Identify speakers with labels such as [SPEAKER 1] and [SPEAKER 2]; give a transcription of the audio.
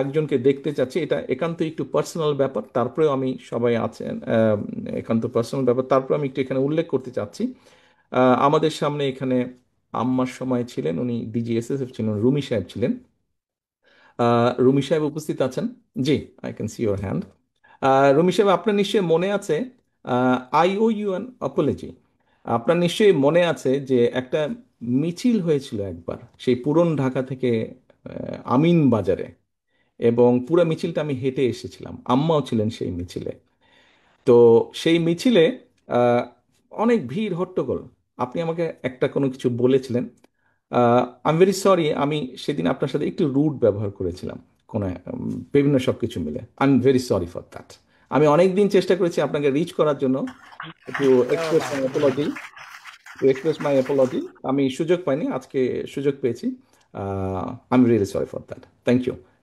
[SPEAKER 1] একজনকে দেখতে চাচ্ছি, এটা একান্ত একটু পার্সোনাল ব্যাপার, তারপরেও আমি সবাই আছেন, একান্ত পার্সোনাল ব্যাপার, তারপরে আমি একটু এখানে উল্লেখ করতে চাচ্ছি। আমাদের সামনে এখানে আম্মার সময় ছিলেন, উনি ডিজিএসএসএফ ছিলেন, রুমি সাহেব ছিলেন। রুমি সাহেব উপস্থিত আছেন? জি, I can see your hand. Rumi সাহেব, আপনার নিশ্চয়ই মনে আছে, I owe you an apology. আপনার নিশ্চয়ই মনে আছে যে একটা মিছিল হয়েছিল একবার সেই পুরন ঢাকা থেকে আমিন বাজারে, এবং পুরো মিছিলটা আমি হেঁটে এসেছিলাম, আম্মাও ছিলেন সেই মিছিলে। তো সেই মিছিলে আহ, অনেক ভিড় হট্টগোল। আপনি আমাকে একটা কোনো কিছু বলেছিলেন। আই এম ভেরি সরি, আমি সেদিন আপনার সাথে একটু রুড ব্যবহার করেছিলাম, কোনো বিভিন্ন সব কিছু মিলে। I am very sorry for that. আমি অনেক দিন চেষ্টা করেছি আপনাকে রিচ করার জন্য, একটু express my apology, to express my apology. আমি সুযোগ পাইনি, আজকে সুযোগ পেয়েছি। I am really sorry for that. Thank you.